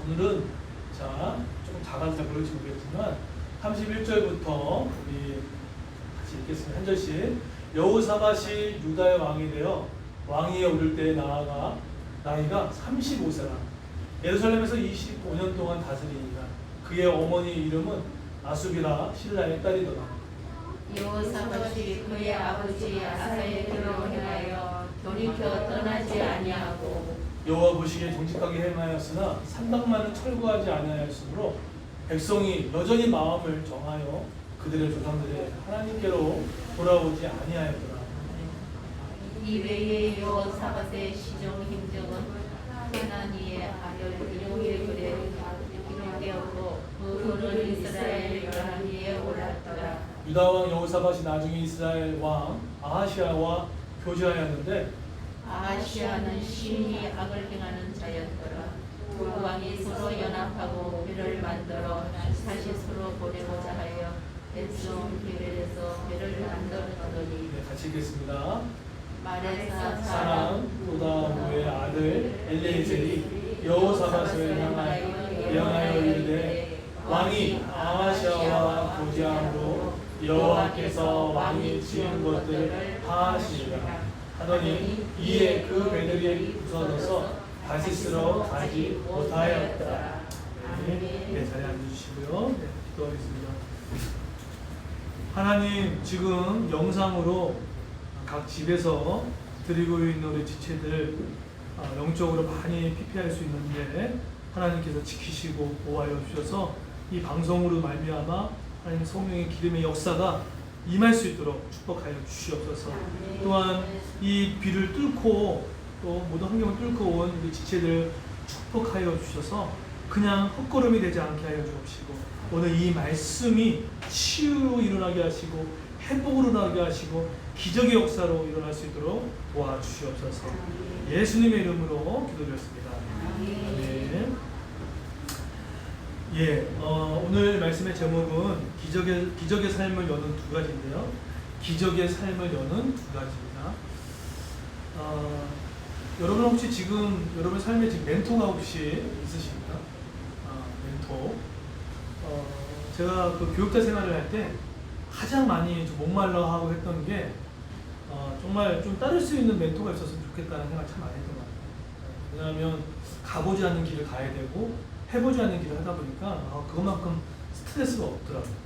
오늘은 자 조금 작아서 잘 모를지 모르겠지만 31절부터 우리 같이 읽겠습니다. 한 절씩. 여호사밧이 유다의 왕이 되어 왕위에 오를 때에 나이가 35세라. 예루살렘에서 25년 동안 다스리니라. 그의 어머니 이름은 아수비라 실라의 딸이더라. 여호사밧이 그의 아버지 아사의 대로 행하여 돌이켜 떠나지 아니하고 여호와 보시기에 정직하게 행하였으나 산당만은 철거하지 아니하였으므로 백성이 여전히 마음을 정하여 그들의 조상들의 하나님께로 돌아오지 아니하였더라. 이 외에 여호사밧의 시종 행적은 하나니의 아들 이용의 글에 기록되었고 그는 이스라엘 열왕위에 올랐더라. 유다 왕 여호사밧이 나중에 이스라엘 왕 아하시아와 교제하였는데 아하시아는 심히 악을 행하는 자였더라. 두 왕이 서로 연합하고 배를 만들어 다시 서로 보내고자 하여 벳송 기벨에서 배를 만들었더니 같이 읽겠습니다. 마레사 사람 도다무의 아들 엘리에셀이 여호사밧을 향하여 이르되 왕이 아하시아와 교제함으로 여호와께서 왕이 지은 것들을 파하시리라 하더니 이에 그 배들이 부서져서 다시스로 가지 못하였더라. 네, 자리에 앉아주시고요. 네, 기도하겠습니다. 하나님, 지금 영상으로 각 집에서 드리고 있는 우리 지체들 영적으로 많이 피폐할 수 있는데 하나님께서 지키시고 보호하여 주셔서 이 방송으로 말미암아 하나님 성령의 기름의 역사가 임할 수 있도록 축복하여 주시옵소서. 또한 이 비를 뚫고 또 모든 환경을 뚫고 온 우리 지체들 축복하여 주셔서 그냥 헛걸음이 되지 않게 하여 주옵시고 오늘 이 말씀이 치유로 일어나게 하시고 회복으로 일어나게 하시고 기적의 역사로 일어날 수 있도록 도와주시옵소서. 예수님의 이름으로 기도드렸습니다. 아멘. 오늘 말씀의 제목은 기적의 삶을 여는 두 가지인데요. 기적의 삶을 여는 두 가지입니다. 여러분 혹시 지금 여러분 삶에 지금 멘토가 혹시 있으십니까? 멘토. 제가 그 교육자 생활을 할 때 가장 많이 좀 목말라 하고 했던 게 정말 좀 따를 수 있는 멘토가 있었으면 좋겠다는 생각을 참 많이 했던 것 같아요. 왜냐하면 가보지 않는 길을 가야 되고 해보지 않는 길을 하다 보니까 그것만큼 스트레스가 없더라고요.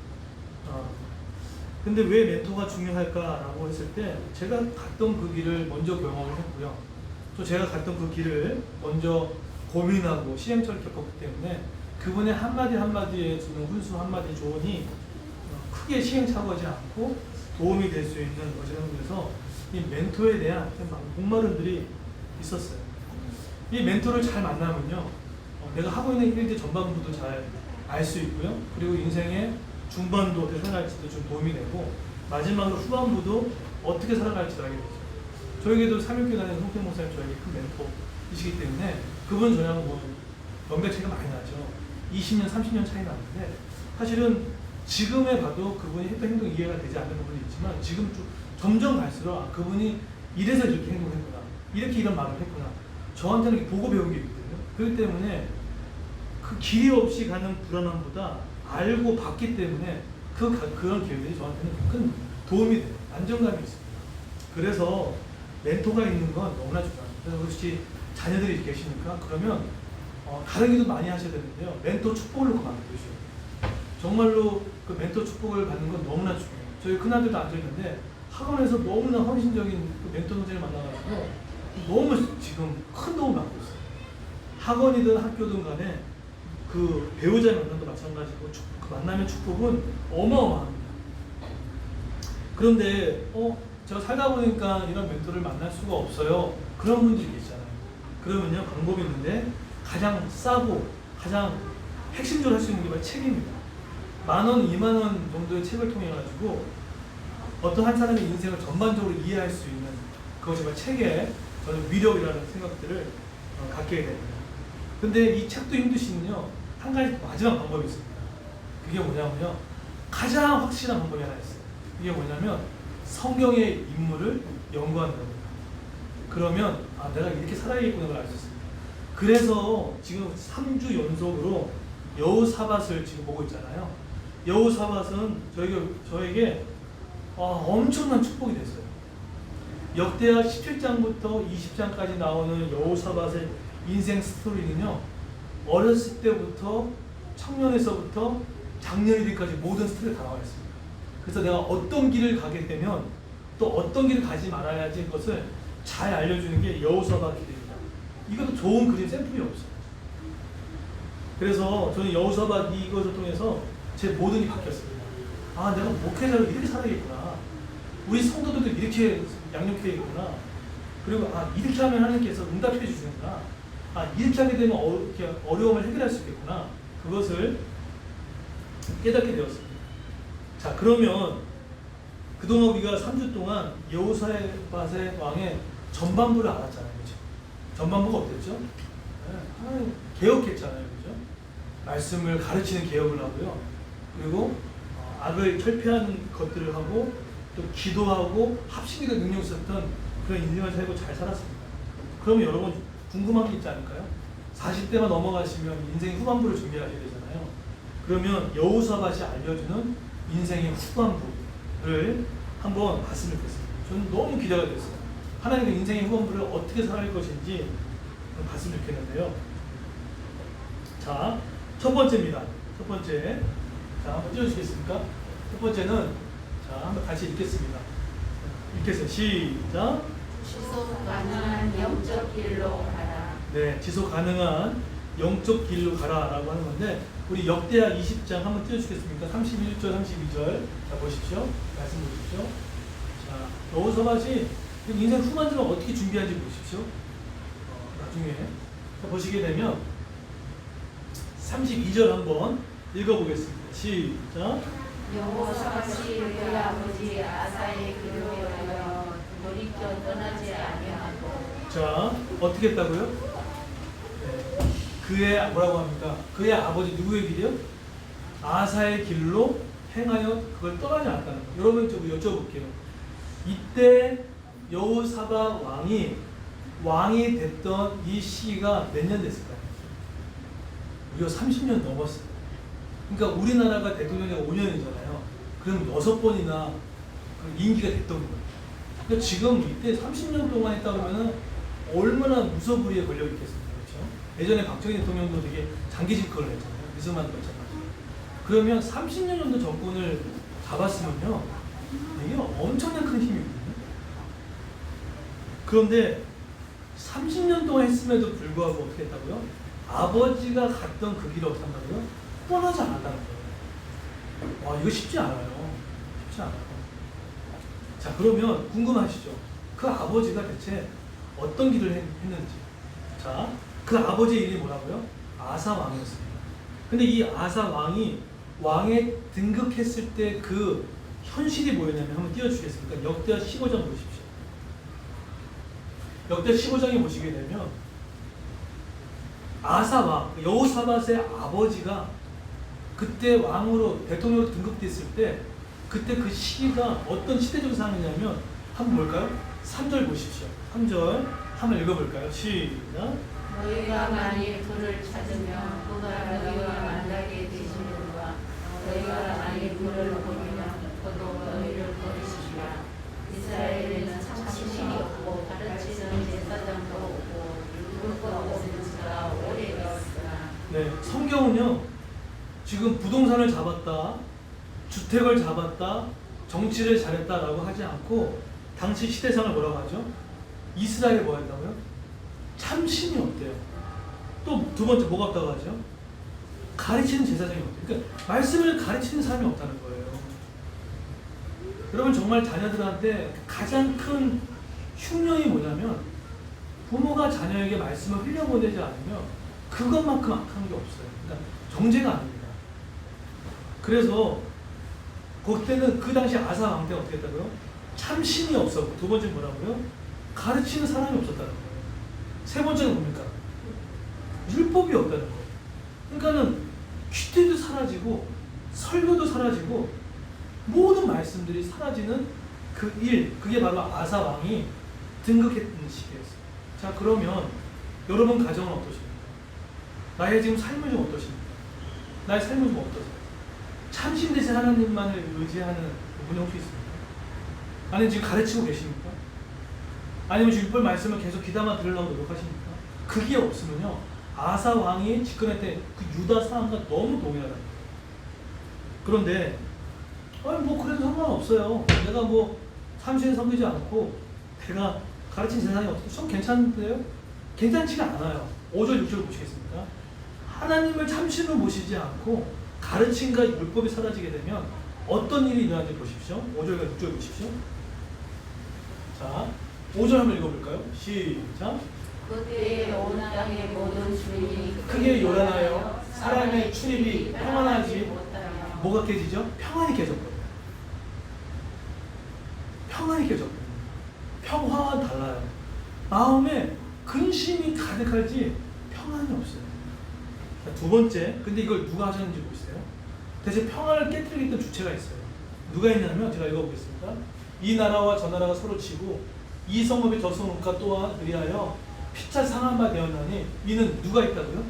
근데 왜 멘토가 중요할까라고 했을 때 제가 갔던 그 길을 먼저 경험을 했고요. 또 제가 갔던 그 길을 먼저 고민하고 시행착오를 겪었기 때문에 그분의 한마디 한마디에 주는 훈수 한마디 조언이 크게 시행착오하지 않고 도움이 될 수 있는 것이라는 그래서 이 멘토에 대한 목마름들이 있었어요. 이 멘토를 잘 만나면요, 내가 하고 있는 일대 전반부도 잘 알 수 있고요. 그리고 인생의 중반도 어떻게 살아갈지도 좀 도움이 되고 마지막으로 후반부도 어떻게 살아갈지도 알게 되죠. 저에게도 삼육교단의 송태 목사님 저에게 큰 멘토이시기 때문에 그분 저랑 뭐 연배 차이가 많이 나죠. 20년, 30년 차이 나는데 사실은 지금에 봐도 그분이 했던 행동이 이해가 되지 않는 부분이 있지만 지금 좀 점점 갈수록 그분이 이래서 이렇게 행동했구나, 이렇게 이런 말을 했구나, 저한테는 보고 배운 게 있거든요. 그렇기 때문에 그 길이 없이 가는 불안함보다 알고 봤기 때문에 그런 기회들이 저한테는 큰 도움이 돼요. 안정감이 있습니다. 그래서 멘토가 있는 건 너무나 중요합니다. 그래서 혹시 자녀들이 계시니까 그러면 다른 기도 많이 하셔야 되는데요. 멘토 축복을 놓고 만들어주셔요. 정말로 그 멘토 축복을 받는 건 너무나 중요해요. 저희 큰아들도 앉아있는데 학원에서 너무나 헌신적인 그 멘토 선생님을 만나가지고 너무 지금 큰 도움을 받고 있어요. 학원이든 학교든 간에 그 배우자의 만남도 마찬가지고 그 만남의 축복은 어마어마합니다. 그런데 제가 살다 보니까 이런 멘토를 만날 수가 없어요. 그런 분들이 계시잖아요. 그러면요, 방법이 있는데 가장 싸고 가장 핵심적으로 할 수 있는 게 바로 책입니다. 10,000원, 20,000원 정도의 책을 통해 가지고 어떤 한 사람의 인생을 전반적으로 이해할 수 있는 그것이 바로 책의 저는 위력이라는 생각들을 갖게 됩니다. 근데 이 책도 힘드시면요, 한 가지 마지막 방법이 있습니다. 그게 뭐냐면요, 가장 확실한 방법이 하나 있어요. 이게 뭐냐면 성경의 인물을 연구하는 겁니다. 그러면 내가 이렇게 살아야겠구나를 알 수 있습니다. 그래서 지금 3주 연속으로 여호사밧을 지금 보고 있잖아요. 여호사밧은 저에게 엄청난 축복이 됐어요. 역대하 17장부터 20장까지 나오는 여호사밧의 인생 스토리는요, 어렸을 때부터 청년에서부터 장년이 되기까지 모든 스토리가 다 나와 있습니다. 그래서 내가 어떤 길을 가게 되면 또 어떤 길을 가지 말아야지 것을 잘 알려주는 게 여호사밧 길입니다. 이것도 좋은 그림 샘플이 없어요. 그래서 저는 여호사밧 이것을 통해서 제 모든 게 바뀌었습니다. 아, 내가 목회자로 이렇게 살아야겠구나. 우리 성도들도 이렇게 양육해야겠구나. 그리고 이렇게 하면 하나님께서 응답해 주시는구나. 이렇게 하게 되면 이렇게 어려움을 해결할 수 있겠구나. 그것을 깨닫게 되었습니다. 자, 그러면 그동안 우리가 3주 동안 여호사밧의 왕의 전반부를 알았잖아요. 그렇죠? 전반부가 어땠죠? 하나님 개혁했잖아요. 그렇죠? 말씀을 가르치는 개혁을 하고요. 그리고 악을 철폐하는 것들을 하고 또 기도하고 합심기도 능력 있었던 그런 인생을 살고 잘 살았습니다. 그러면 여러분 궁금한 게 있지 않을까요? 40대만 넘어가시면 인생 후반부를 준비하셔야 되잖아요. 그러면 여호사밧이 알려주는 인생의 후반부를 한번 봤으면 좋겠습니다. 저는 너무 기대가 됐어요. 하나님의 인생의 후반부를 어떻게 살아갈 것인지 봤으면 좋겠는데요. 자, 첫 번째입니다. 첫 번째. 자, 한번 띄워주시겠습니까? 첫 번째는, 자, 한번 다시 읽겠습니다. 읽겠어요. 시작. 지속 가능한 영적 길로 가라. 네, 지속 가능한 영적 길로 가라라고 하는 건데, 우리 역대하 20장 한번 띄워주시겠습니까? 31절, 32절. 자, 보십시오. 말씀 보십시오. 자, 여호사밧이 인생 후반전을 어떻게 준비하는지 보십시오. 나중에 자, 보시게 되면 32절 한번 읽어보겠습니다. 시작. 여호사밧이 그의 아버지 아사의 길로 가여 돌이켜 떠나지 아니하고. 자, 어떻게 했다고요? 네. 그의 뭐라고 합니까? 그의 아버지 누구의 길이요? 아사의 길로 행하여 그걸 떠나지 않았다는 거예요. 여러분 좀 여쭤볼게요. 이때 여호사밧 왕이 됐던 이 시기가 몇 년 됐을까요? 우리가 30년 넘었어요. 그러니까 우리나라가 대통령이 5년이잖아요. 그럼 6번이나 임기가 됐던 거예요. 그러니까 지금 이때 30년 동안 했다 그러면 얼마나 무서부리에 걸려 있겠습니까? 그렇죠? 예전에 박정희 대통령도 되게 장기 집권을 했잖아요. 미스만 마찬가지. 그러면 30년 정도 정권을 잡았으면요, 이게 엄청난 큰 힘이거든요. 그런데 30년 동안 했음에도 불구하고 어떻게 했다고요? 아버지가 갔던 그 길을 어떻게 한다고요? 떠나지 않았다는 거예요. 와, 이거 쉽지 않아요. 쉽지 않아요. 자, 그러면 궁금하시죠? 그 아버지가 대체 어떤 길을 했는지. 자, 그 아버지의 이름이 뭐라고요? 아사 왕이었습니다. 근데 이 아사 왕이 왕에 등극했을 때 그 현실이 뭐였냐면 한번 띄워주시겠습니까? 역대하 15장 보십시오. 역대 15장에 보시게 되면 아사 왕, 여호사밧의 아버지가 그때 왕으로 대통령으로 등극됐을 때 그때 그 시기가 어떤 시대적 상황이냐면 한번 볼까요? 3절 보십시오. 3절 한번 읽어볼까요? 시작. 너희가 만일 그를 찾으면 그가 너희와 만나게 되시는가. 너희가 만일 그를 버리면 그도 너희를 버리시리라. 이스라엘에는 참신이 없고 가르치는 제사장도 없고 율법 없는 지가 오래되었으나. 네, 성경은요, 지금 부동산을 잡았다, 주택을 잡았다, 정치를 잘했다라고 하지 않고 당시 시대상을 뭐라고 하죠? 이스라엘에 뭐 했다고요? 참신이 없대요. 또 두 번째 뭐가 없다고 하죠? 가르치는 제사장이 없대요. 그러니까 말씀을 가르치는 사람이 없다는 거예요. 여러분 정말 자녀들한테 가장 큰 흉년이 뭐냐면 부모가 자녀에게 말씀을 흘려보내지 않으면 그것만큼 악한 게 없어요. 그러니까 정죄가 아닙니다. 그래서 그때는 그 당시 아사 왕 때 어떻게 했다고요? 참신이 없었고, 두 번째 뭐라고요? 가르치는 사람이 없었다는 거예요. 세 번째는 뭡니까? 율법이 없다는 거예요. 그러니까는 퀴트도 사라지고 설교도 사라지고 모든 말씀들이 사라지는 그 일, 그게 바로 아사 왕이 등극했던 시기였어요. 자, 그러면 여러분 가정은 어떠십니까? 나의 지금 삶은 좀 어떠십니까? 나의 삶은 좀 어떠세요? 참신 대신 하나님만을 의지하는 분이 혹시 있습니까? 아니면 지금 가르치고 계십니까? 아니면 율법 말씀을 계속 귀담아 들으려고 노력하십니까? 그게 없으면요, 아사 왕이 집권할 때 그 유다 상황과 너무 동일하다. 그런데 아니 뭐 그래도 상관없어요. 내가 뭐 삼시에 섬기지 않고 내가 가르친 세상이 어떻게 좀 괜찮은데요? 괜찮지가 않아요. 5절 6절 보시겠습니까? 하나님을 참신으로 모시지 않고 가르침과 율법이 사라지게 되면 어떤 일이 일어나는지 보십시오. 5절과 6절 보십시오. 자, 5절 한번 읽어볼까요? 시작. 그때 온 땅의 모든 주민이 크게 요란하여 사람의 출입이 평안하지 못하여 뭐가 깨지죠? 평안이 깨졌거든요. 평안이 깨졌거든요. 평화와 달라요. 마음에 근심이 가득하지 평안이 없어요. 자, 두 번째, 근데 이걸 누가 하셨는지 보세요. 대체 평안을 깨뜨리겠던 주체가 있어요. 누가 있냐면 제가 읽어보겠습니다. 이 나라와 저 나라가 서로 치고 이 성읍이 저 성읍과 또한 의하여 피차 상한 바 되었나니 이는 누가 있다고요?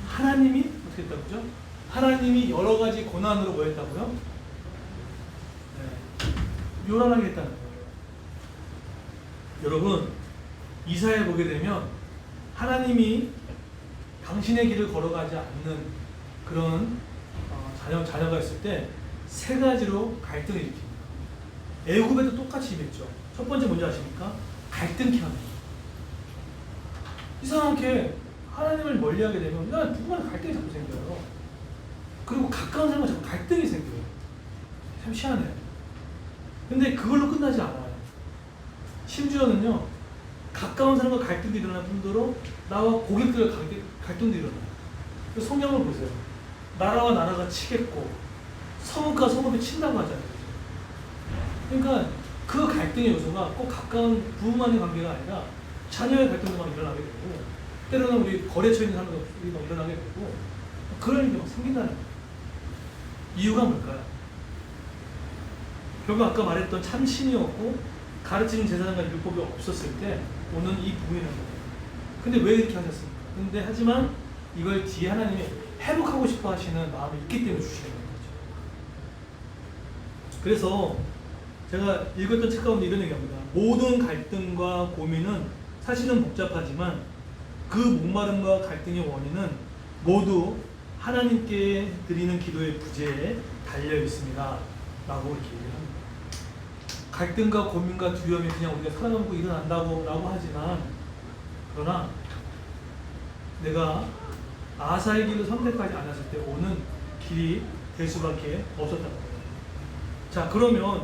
하나님이 어떻게 했다고요? 하나님이 여러 가지 고난으로 뭐 했다고요? 네. 요란하게 했다는 거예요. 여러분, 이사야 보게 되면 하나님이 당신의 길을 걸어가지 않는 그런 자녀가 있을 때 세 가지로 갈등을 일으킵니다. 애굽에도 똑같이 임했죠. 첫 번째 뭔지 아십니까? 갈등케 합니다. 이상하게 하나님을 멀리하게 되면 누구나 갈등이 자꾸 생겨요. 그리고 가까운 사람과 자꾸 갈등이 생겨요. 참 희한해요. 근데 그걸로 끝나지 않아요. 심지어는요, 가까운 사람과 갈등도 일어날 뿐더러 나와 고객들과 갈등도 일어나요. 성경을 보세요. 나라와 나라가 치겠고 성읍과 성읍이 친다고 하잖아요. 그러니까 그 갈등의 요소가 꼭 가까운 부부만의 관계가 아니라 자녀의 갈등도 막 일어나게 되고, 때로는 우리 거래처에 있는 사람도 막 일어나게 되고, 그런 일이 막 생긴다는 거예요. 이유가 뭘까요? 결국 아까 말했던 참신이었고 가르치는 제사장과 율법이 없었을 때 오는 이 부분이라는 거예요. 근데 왜 이렇게 하셨습니까? 근데 하지만 이걸 뒤에 하나님이 회복하고 싶어 하시는 마음이 있기 때문에 주시는 거죠. 그래서 제가 읽었던 책 가운데 이런 얘기합니다. 모든 갈등과 고민은 사실은 복잡하지만 그 목마름과 갈등의 원인은 모두 하나님께 드리는 기도의 부재에 달려 있습니다. 라고 이렇게 얘기합니다. 갈등과 고민과 두려움이 그냥 우리가 살아가고 일어난다고 하지만, 그러나 내가 아사의 길을 선택하지 않았을 때 오는 길이 될 수밖에 없었다는 거예요. 자, 그러면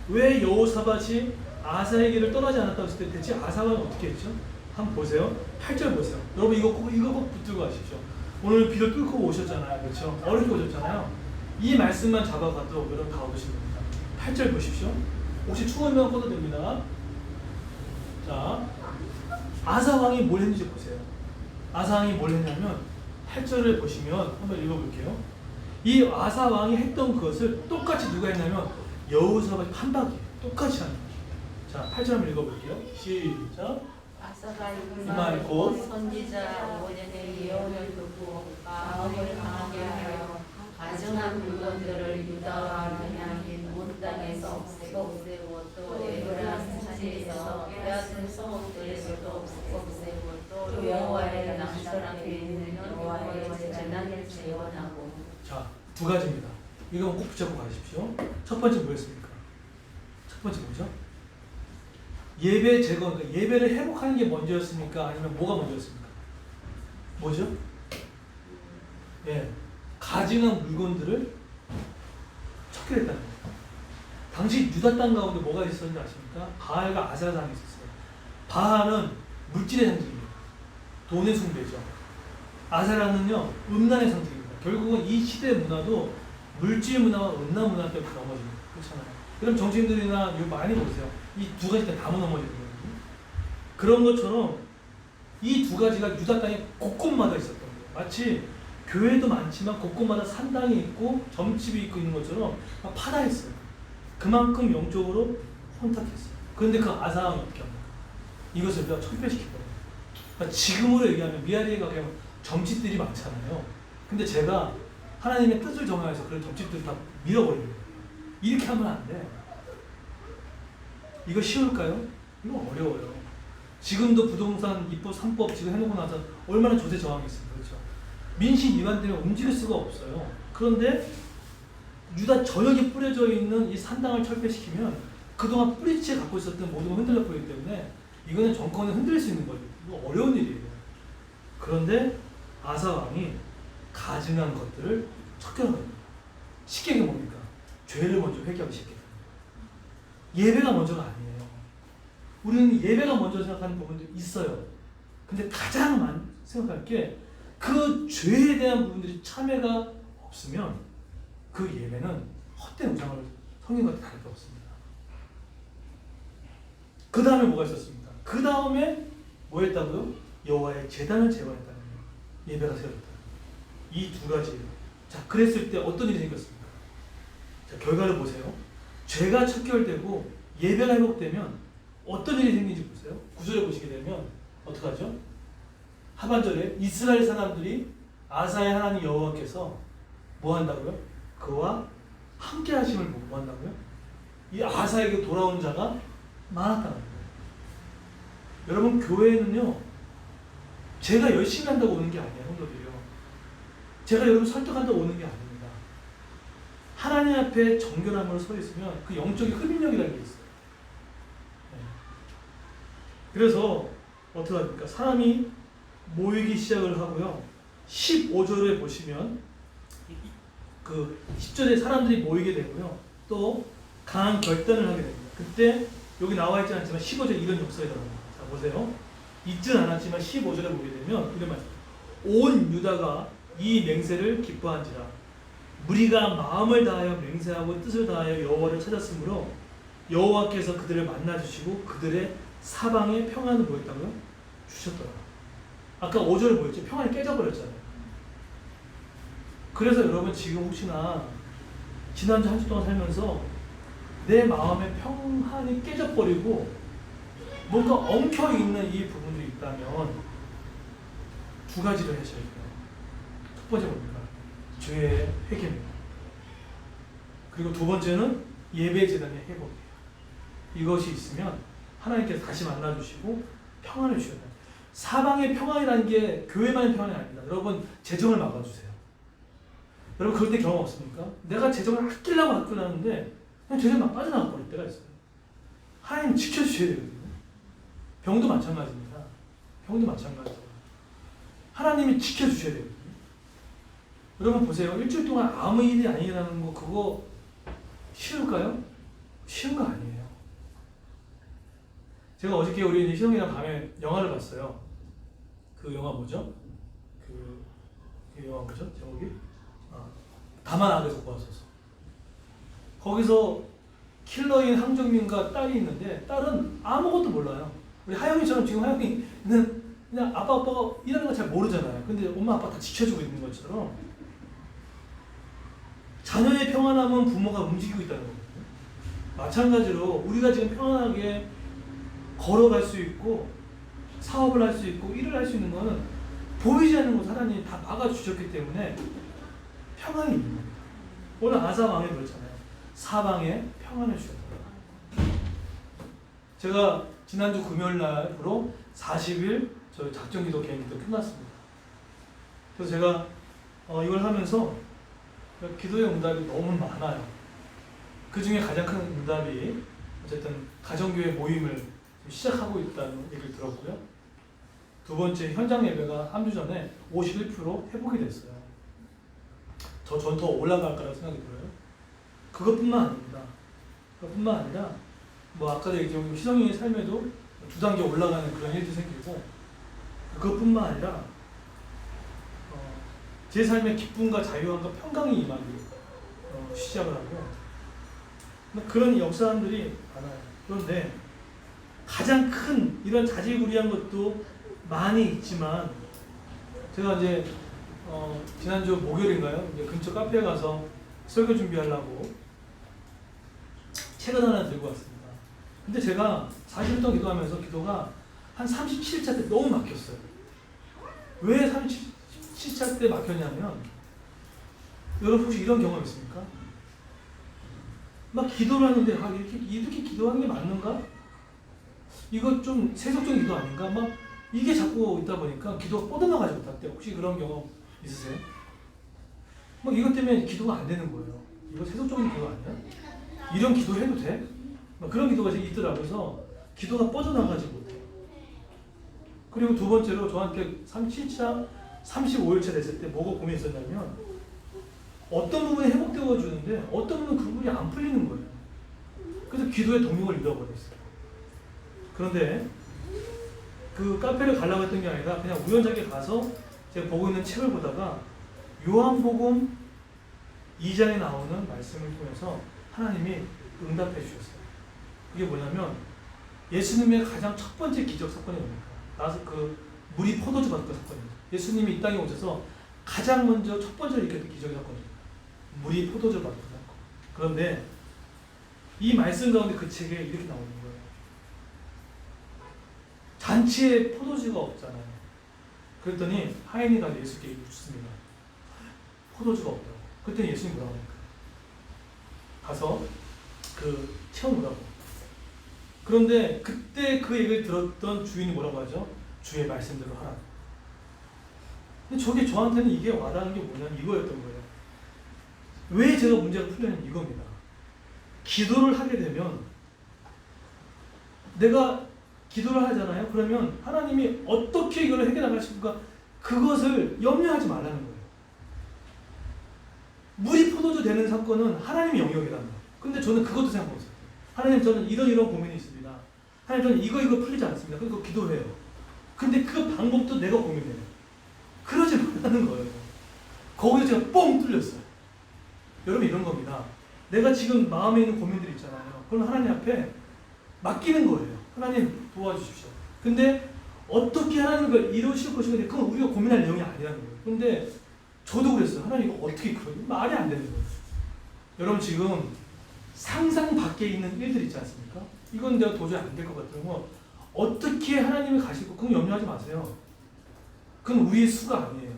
왜 여호사밧이 아사의 길을 떠나지 않았다고 했을 때 대체 아사밧은 어떻게 했죠? 한번 보세요. 8절 보세요. 여러분 이거 꼭 붙들고 가십시오. 오늘 비를 뚫고 오셨잖아요. 그렇죠? 어렵게 오셨잖아요. 이 말씀만 잡아가도 여러분 다 얻으실 겁니다. 8절 보십시오. 혹시 추우면 꺼도 됩니다. 자, 아사 왕이 뭘 했는지 보세요. 아사 왕이 뭘 했냐면 8절을 보시면 한번 읽어볼게요. 이 아사 왕이 했던 것을 똑같이 누가 했냐면 여호사밧이 판박이에요. 똑같이 하는 거예요. 자, 8절 한번 읽어볼게요. 시작. 아사가 이말 곧 선지자 오년의 예언을 듣고 마음을 강하게 하여 가증한 물건들을 유다와 베냐민 온 땅에서 없애고 또 에브라임 산지에서 빼앗은 성읍들에서도 없애고 또 여호와의 나시선 앞에 있는 여호와의 제단을 재건하고. 자, 두 가지입니다. 이거 꼭 붙잡고 가십시오. 첫 번째 뭐였습니까? 첫 번째 뭐죠? 예배 재건, 그러니까 예배를 회복하는 게 먼저였습니까? 아니면 뭐가 먼저였습니까? 뭐죠? 예, 가증한 물건들을 척결했다는 거예요. 당시 유다 땅 가운데 뭐가 있었는지 아십니까? 바알과 아세라당이 있었어요. 바알은 물질의 상징입니다. 돈의 숭배죠. 아세라는요, 음란의 상징입니다. 결국은 이 시대 문화도 물질 문화와 음란 문화 때문에 넘어집니다. 그렇잖아요. 그럼 정치인들이나 이거 많이 보세요. 이 두 가지 다 넘어지거든요. 그런 것처럼 이 두 가지가 유다 땅에 곳곳마다 있었던 거예요. 마치 교회도 많지만 곳곳마다 산당이 있고 점집이 있고 있는 것처럼 파다했어요. 그만큼 영적으로 혼탁했어요. 그런데 그 아사왕이 어떻게 합니까? 이것을 우리가 철폐시켰거든요. 그러니까 지금으로 얘기하면 미아리가 그냥 점집들이 많잖아요. 근데 제가 하나님의 뜻을 정하여서 그런 점집들을 다 밀어버리는 거예요. 이렇게 하면 안 돼. 이거 쉬울까요? 이거 어려워요. 지금도 부동산 입법 3법 지금 해놓고 나서 얼마나 조세 저항이 있습니까? 그렇죠? 민심 위반 때문에 움직일 수가 없어요. 그런데 유다 전역에 뿌려져 있는 이 산당을 철폐시키면 그동안 뿌리째 갖고 있었던 모든 걸 흔들려 버리기 때문에 이거는 정권을 흔들 수 있는 거죠. 이거 어려운 일이에요. 그런데 아사 왕이 가증한 것들을 척결한 겁니다. 쉽게 얘기하면 뭡니까? 죄를 먼저 회개하기 시작해요. 예배가 먼저가 아니에요. 우리는 예배가 먼저 생각하는 부분도 있어요. 근데 가장 많이 생각할 게 그 죄에 대한 부분들이 참회가 없으면 그 예배는 헛된 우상을 섬긴 것과 다를 게 없습니다. 그 다음에 뭐가 있었습니까? 그 다음에 뭐 했다고요? 여호와의 제단을 재건했다는 거예요. 예배가 세워졌다. 이 두 가지예요. 자, 그랬을 때 어떤 일이 생겼습니까? 자, 결과를 보세요. 죄가 척결되고 예배가 회복되면 어떤 일이 생긴지 보세요. 9절에 보시게 되면 어떡하죠? 하반절에 이스라엘 사람들이 아사의 하나님 여호와께서 뭐 한다고요? 그와 함께 하심을 보고 뭐 한다고요? 이 아사에게 돌아온 자가 많았다는 거예요. 여러분, 교회는요, 제가 열심히 한다고 오는 게 아니에요. 성도들이요. 제가 여러분 설득한다고 오는 게 아닙니다. 하나님 앞에 정결함으로 서 있으면 그 영적인 흡인력이라는 게 있어요. 네. 그래서 어떻게 합니까? 사람이 모이기 시작을 하고요. 15절에 보시면 그 10절에 사람들이 모이게 되고요. 또 강한 결단을 하게 됩니다. 그때 여기 나와 있지 않지만 15절 이런 역사가 나옵니다. 자, 보세요. 있진 않았지만 15절에 보게 되면 이런 말씀. 온 유다가 이 맹세를 기뻐한지라. 무리가 마음을 다하여 맹세하고 뜻을 다하여 여호와를 찾았으므로 여호와께서 그들을 만나 주시고 그들의 사방에 평안을 보였다고요? 주셨더라. 아까 5절에 보였죠? 평안이 깨져버렸잖아요. 그래서 여러분 지금 혹시나 지난주 한 주 동안 살면서 내 마음의 평안이 깨져버리고 뭔가 엉켜있는 이 부분들이 있다면 두 가지를 하셔야 돼요. 첫 번째 뭡니까? 죄의 회개입니다. 그리고 두 번째는 예배 제단의 회복이에요. 이것이 있으면 하나님께서 다시 만나주시고 평안을 주셔야 돼요. 사방의 평안이라는 게 교회만의 평안이 아닙니다. 여러분, 재정을 막아주세요. 여러분, 그럴 때 경험 없습니까? 내가 재정을 아끼려고 하는데 그냥 재정이 막 빠져나가 버릴 때가 있어요. 하나님 지켜주셔야 되거든요. 병도 마찬가지입니다. 병도 마찬가지예요. 하나님이 지켜주셔야 되거든요. 여러분 보세요. 일주일 동안 아무 일이 안 일어나는 거 그거 쉬울까요? 쉬운 거 아니에요. 제가 어저께 우리 희성이랑 밤에 영화를 봤어요. 그 영화 뭐죠? 그 영화 뭐죠? 제목이? 다만 악에서 구하소서. 거기서 킬러인 황정민과 딸이 있는데 딸은 아무것도 몰라요. 우리 하영이처럼 지금 하영이는 그냥 아빠가 일하는 거 잘 모르잖아요. 근데 엄마 아빠 다 지켜주고 있는 것처럼 자녀의 평안함은 부모가 움직이고 있다는 거거든요. 마찬가지로 우리가 지금 평안하게 걸어갈 수 있고 사업을 할 수 있고 일을 할 수 있는 거는 보이지 않는 것 하나님이 다 막아주셨기 때문에 평안이 있는 겁니다. 오늘 아사 왕이 그렇잖아요. 사방에 평안을 주셨다. 제가 지난주 금요일 날으로 40일 저희 작정기도 개인기도 끝났습니다. 그래서 제가 이걸 하면서 기도의 응답이 너무 많아요. 그 중에 가장 큰 응답이 어쨌든 가정교회 모임을 시작하고 있다는 얘기를 들었고요. 두 번째, 현장 예배가 한 주 전에 51% 회복이 됐어요. 전 더 올라갈 거라고 생각이 들어요. 그것뿐만 아닙니다. 그것뿐만 아니라 뭐 아까도 얘기했지만 희성이의 삶에도 두 단계 올라가는 그런 일도 생기고, 그것뿐만 아니라 제 삶의 기쁨과 자유함과 평강이 임하기 시작을 하고 그런 역사들이 많아요. 그런데 가장 큰 이런 자질구리한 것도 많이 있지만, 제가 이제 지난주 목요일인가요? 이제 근처 카페에 가서 설교 준비하려고 책을 하나 들고 왔습니다. 근데 제가 40일 동안 기도하면서 기도가 한 37일차 때 너무 막혔어요. 왜 37일차 시작 때 막혔냐면, 여러분 혹시 이런 경험 있습니까? 막 기도를 하는데 이렇게 기도하는 게 맞는가? 이거 좀 세속적인 기도 아닌가? 막 이게 자꾸 있다 보니까 기도가 뻗어나가지 못할 때 혹시 그런 경험 있으세요? 막 이것 때문에 기도가 안 되는 거예요. 이거 세속적인 기도 아니야? 이런 기도 해도 돼? 막 그런 기도가 있더라고요. 그래서 기도가 뻗어나가지 못해요. 그리고 두 번째로 저한테 37차 35일차 됐을 때 뭐가 고민했었냐면, 어떤 부분이 회복되어 주는데 어떤 부분은 그 부분이 안 풀리는 거예요. 그래서 기도의 동력을 잃어버렸어요. 그런데 그 카페를 가려고 했던 게 아니라 그냥 우연찮게 가서 제가 보고 있는 책을 보다가 요한복음 2장에 나오는 말씀을 통해서 하나님이 응답해 주셨어요. 그게 뭐냐면, 예수님의 가장 첫 번째 기적 사건이 뭡니까? 나서 그 물이 포도주 받던 사건이죠. 예수님이 이 땅에 오셔서 가장 먼저 첫 번째로 일으켰던 기적의 사건입니다. 물이 포도주 받던 사건. 그런데 이 말씀 가운데 그 책에 이렇게 나오는 거예요. 잔치에 포도주가 없잖아요. 그랬더니 하인이 가서 예수께 묻습니다. 포도주가 없다고. 그랬더니 예수님이 뭐라고 합니까? 가서 채워놓으라고. 그런데 그때 그 얘기를 들었던 주인이 뭐라고 하죠? 주의 말씀대로 하라. 근데 저한테는 이게 와닿은 게 뭐냐면 이거였던 거예요. 왜 제가 문제가 풀렸냐면 이겁니다. 기도를 하게 되면, 내가 기도를 하잖아요. 그러면 하나님이 어떻게 이걸 해결하실까, 그것을 염려하지 말라는 거예요. 물이 포도주 되는 사건은 하나님의 영역이라는 거예요. 근데 저는 그것도 생각하고 있어요. 하나님, 저는 이런 고민이 있습니다. 하나님, 저는 이거 풀리지 않습니다. 그러니까 기도해요. 근데 그 방법도 내가 고민해요. 그러지 말라는 거예요. 거기서 제가 뻥 뚫렸어요. 여러분, 이런 겁니다. 내가 지금 마음에 있는 고민들이 있잖아요. 그럼 하나님 앞에 맡기는 거예요. 하나님 도와주십시오. 근데 어떻게 하나님 그걸 이루실 것인가, 그건 우리가 고민할 내용이 아니라는 거예요. 근데 저도 그랬어요. 하나님, 이거 어떻게 그러니? 말이 안 되는 거예요. 여러분, 지금 상상 밖에 있는 일들 있지 않습니까? 이건 내가 도저히 안 될 것 같은 거, 어떻게 하나님이 가실 거, 그건 염려하지 마세요. 그건 우리의 수가 아니에요.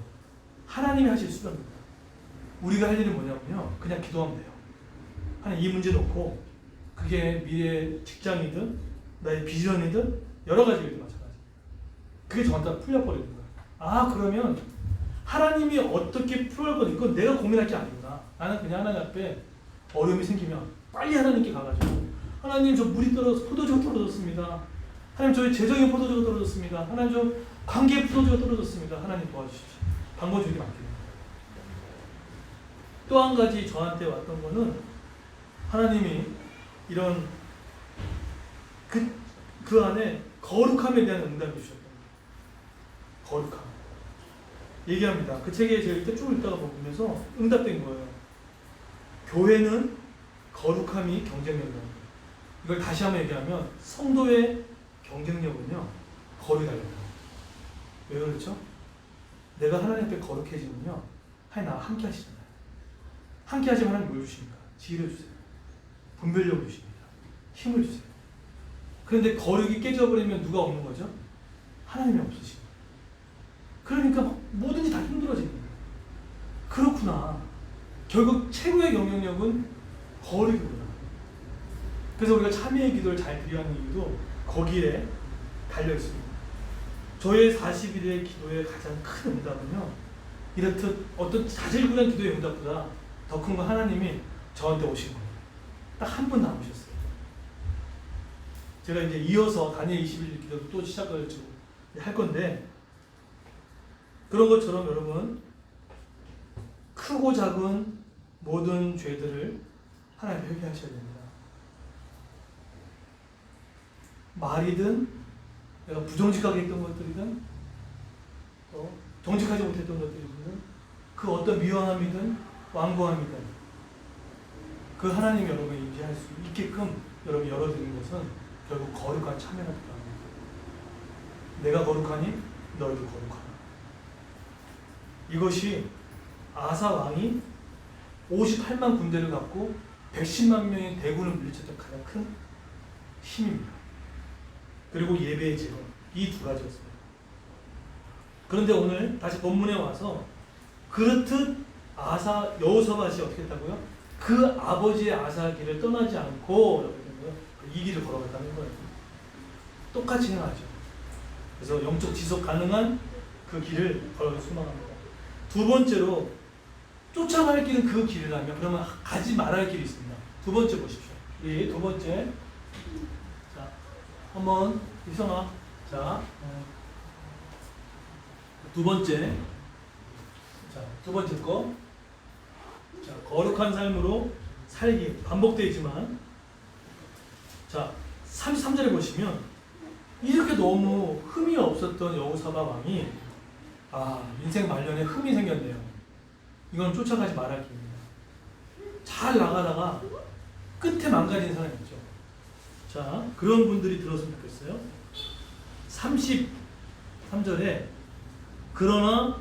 하나님이 하실 수입니다. 우리가 할 일은 뭐냐면요, 그냥 기도하면 돼요. 하나님, 이 문제 놓고, 그게 미래 직장이든 나의 비전이든 여러 가지 일도 마찬가지. 그게 저한테 풀려버리는 거예요. 아, 그러면 하나님이 어떻게 풀어갈 건지, 그건 내가 고민할 게 아니구나. 나는 그냥 하나님 앞에 어려움이 생기면 빨리 하나님께 가가지고, 하나님, 저 물이 떨어져서 포도주가 떨어졌습니다. 하나님, 저희 재정의 포도주가 떨어졌습니다. 하나님, 저 관계의 포도주가 떨어졌습니다. 하나님 도와주십시오. 방법 주기 맡깁니다. 또 한 가지 저한테 왔던 거는, 하나님이 이런 그 안에 거룩함에 대한 응답을 주셨던 거예요. 거룩함. 얘기합니다. 그 책에 제가 쭉 읽다가 보면서 응답된 거예요. 교회는 거룩함이 경쟁력이라는 거예요. 이걸 다시 한번 얘기하면, 성도의 경쟁력은요, 거룩이 달라요. 왜 그렇죠? 내가 하나님 앞에 거룩해지면요, 하나님 나와 함께 하시잖아요. 함께 하시면 하나님 뭘 주십니까? 지혜를 주세요. 분별력을 주십니다. 힘을 주세요. 그런데 거룩이 깨져버리면 누가 없는 거죠? 하나님이 없으시고. 그러니까 뭐든지 다 힘들어지는 거예요. 그렇구나. 결국 최고의 경쟁력은 거룩이구나. 그래서 우리가 참회의 기도를 잘 드려야 하는 이유도 거기에 달려 있습니다. 저의 40일의 기도의 가장 큰 응답은요, 이렇듯 어떤 자질구레한 기도의 응답보다 더 큰 건 하나님이 저한테 오신 거예요. 딱 한 번 남으셨어요. 제가 이제 이어서 다니엘 21일 기도도 또 시작을 할 건데, 그런 것처럼 여러분, 크고 작은 모든 죄들을 하나님께 회개하셔야 됩니다. 말이든, 내가 부정직하게 했던 것들이든, 또 정직하지 못했던 것들이든, 그 어떤 미워함이든 완고함이든, 그 하나님 여러분이 임재할 수 있게끔 여러분이 열어드리는 것은 결국 거룩한 참여가 필요합니다. 내가 거룩하니 너희도 거룩하라. 이것이 아사 왕이 58만 군대를 갖고 110만 명의 대군을 물리쳤던 가장 큰 힘입니다. 그리고 예배의 제거, 이 두 가지였습니다. 그런데 오늘 다시 본문에 와서 그렇듯 여호사밧이 어떻게 했다고요? 그 아버지의 아사의 길을 떠나지 않고 이 길을 걸어갔다는 거예요. 똑같이 행하죠. 그래서 영적 지속 가능한 그 길을 걸어 소망합니다. 두 번째로 쫓아갈 길은 그 길이라면 그러면 가지 말아야 할 길이 있습니다. 두 번째 보십시오. 이 두 번째. 자, 한번 이성아. 자, 두 번째. 자, 두 번째 거. 자, 거룩한 삶으로 살기 반복되어 있지만, 자, 33절에 보시면 이렇게 너무 흠이 없었던 여호사밧 왕이 인생 말년에 흠이 생겼네요. 이건 쫓아가지 말아야 할 길입니다. 잘 나가다가 끝에 망가진 사람이 있죠. 자, 그런 분들이 들었으면 좋겠어요. 33절에 그러나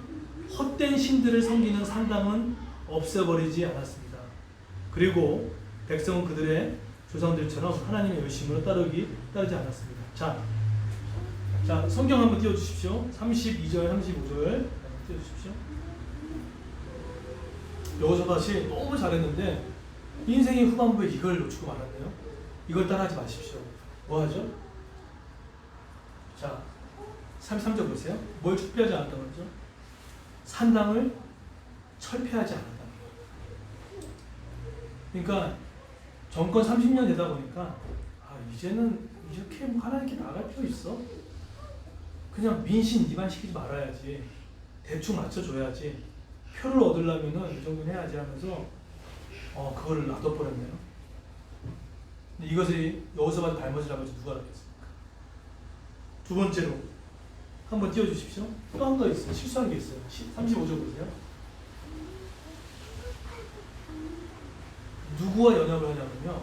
헛된 신들을 섬기는 산당은 없애버리지 않았습니다. 그리고 백성은 그들의 조상들처럼 하나님의 열심으로 따르지 않았습니다. 자, 성경 한번 띄워주십시오. 32절, 35절 띄워주십시오. 여호사밧이 너무 잘했는데 인생의 후반부에 이걸 놓치고 말았네요. 이걸 따라하지 마십시오. 뭐 하죠? 자, 33절 보세요. 뭘 철폐하지 않았다고 그러죠? 산당을 철폐하지 않았다. 그러니까 정권 30년 되다 보니까 이제는 이렇게 하나님께 나갈 필요 있어? 그냥 민심 이반시키지 말아야지. 대충 맞춰줘야지. 표를 얻으려면은 이 정도는 해야지 하면서 그거를 놔둬버렸네요. 근데 이것이 여호사밧 잘못이라고 해서 누가 알았겠습니까? 두 번째로 한번 띄워주십시오. 또 한 거 있어요. 실수한 게 있어요. 35절 보세요. 누구와 연합을 하냐면요,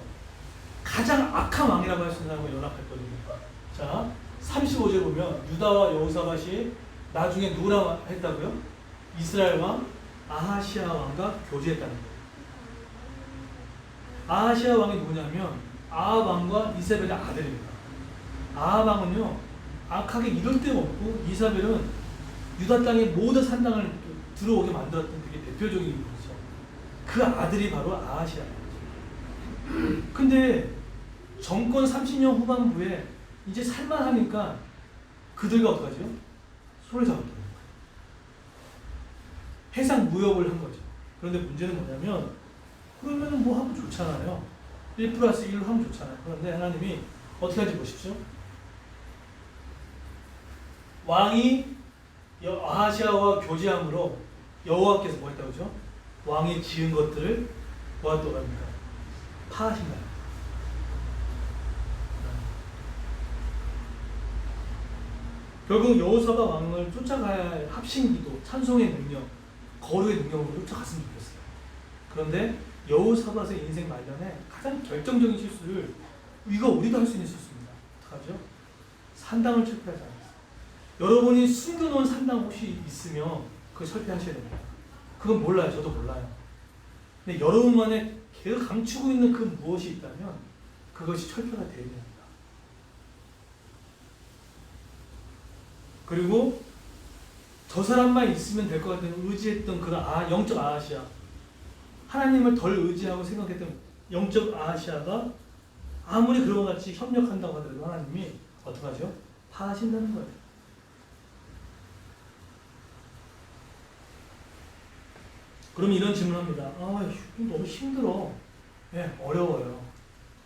가장 악한 왕이라고 할 수 있는 사람과 연합했거든요. 자, 35절 보면 유다와 여호사밧이 나중에 누구랑 했다고요? 이스라엘 왕 아하시아 왕과 교제했다는 거예요. 아하시아 왕이 누구냐면 아합 왕과 이사벨의 아들입니다. 아합 왕은요, 악하게 이럴 데가 없고, 이사벨은 유다 땅의 모든 산당을 들어오게 만들었던 되게 대표적인 분이죠. 그 아들이 바로 아하시아예요. 근데 정권 30년 후반부에 이제 살만하니까 그들과 어떡하죠? 손을 잡았더라고요. 해상 무역을 한 거죠. 그런데 문제는 뭐냐면, 그러면 뭐 하면 좋잖아요. 1+1로 하면 좋잖아요. 그런데 하나님이 어떻게 하는지 보십시오. 왕이 아하시아와 교제함으로 여호와께서 뭐 했다고 그러죠? 왕이 지은 것들을 뭐 했다고 합니까? 파하신다. 결국 여호사밧 왕을 쫓아가야 할 합신기도, 찬송의 능력, 거룩의 능력으로 쫓아갔으면 좋겠어요. 그런데 여호사밧의 인생 말년에 가장 결정적인 실수를, 이거 우리도 할 수 있는 실수입니다. 어떡하죠? 산당을 철폐하지 않았어요. 여러분이 숨겨놓은 산당 혹시 있으면 그거 철폐하셔야 됩니다. 그건 몰라요. 저도 몰라요. 근데 여러분만에 계속 감추고 있는 그 무엇이 있다면 그것이 철폐가 되어야 됩니다. 그리고 저 사람만 있으면 될 것 같은 의지했던 그런 영적 아하시아, 하나님을 덜 의지하고 생각했던 영적 아하시아가 아무리 그런 것 같이 협력한다고 하더라도 하나님이 어떡하죠? 파하신다는 거예요. 그럼 이런 질문합니다. 너무 힘들어. 어려워요.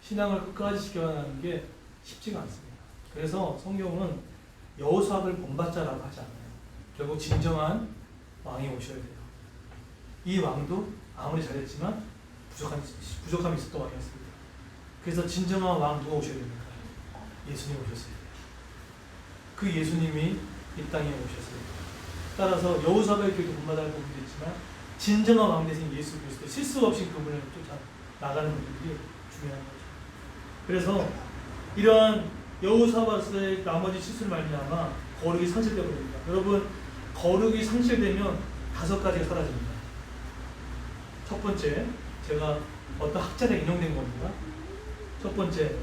신앙을 끝까지 지켜나가는 게 쉽지가 않습니다. 그래서 성경은 여호사밧을 본받자라고 하지 않아요. 결국 진정한 왕이 오셔야 돼요. 이 왕도 아무리 잘했지만 부족함이 있었던 왕이었습니다. 그래서 진정한 왕 누가 오셔야 됩니까? 예수님 오셨어요. 그 예수님이 이 땅에 오셨어요. 따라서 여호사밧의 교회도 본받아야 할 부분도 있지만 진정한 왕 대신 예수 그리스도, 실수 없이 그분을 쫓아 나가는 분들이 중요한 거죠. 그래서 이러한 여호사밧의 나머지 실수를 말미암아 거룩이 상실되어 버립니다. 여러분, 거룩이 상실되면 5가지가 사라집니다. 첫 번째, 제가 어떤 학자에 인용된 겁니다. 첫 번째,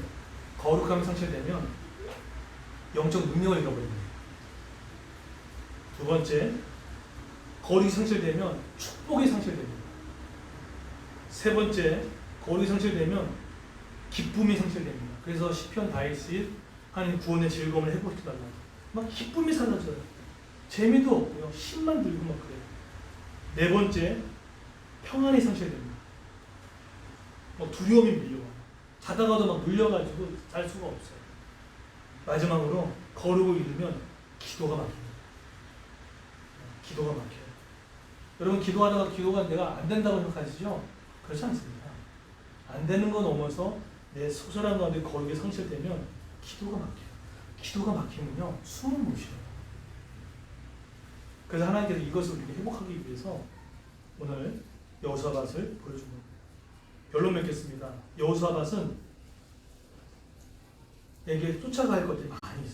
거룩함이 상실되면 영적 능력을 잃어버립니다. 두 번째, 거룩이 상실되면 축복이 상실됩니다. 세 번째, 거룩이 상실되면 기쁨이 상실됩니다. 그래서 시편 다윗이 하나님 구원의 즐거움을 회복시켜달라고 막 기쁨이 사라져요. 재미도 없고요. 힘만 들고 막 그래요. 네 번째, 평안이 상실됩니다. 두려움이 밀려와요. 자다가도 막 눌려가지고 잘 수가 없어요. 마지막으로 거룩을 잃으면 기도가 막힙니다. 기도가 막혀요. 여러분 기도하다가 기도가 내가 안 된다고 생각하시죠? 그렇지 않습니다. 안 되는 거 넘어서 내 소설한 가운데 거룩이 상실되면 기도가 막혀요. 기도가 막히면요 숨을 못 쉬어요. 그래서 하나님께서 이것을 우리가 회복하기 위해서 오늘 여호사밧을 보여준 겁니다. 결론 맺겠습니다. 여호사밧은 에게 쫓아갈 것들이 많이 있어요.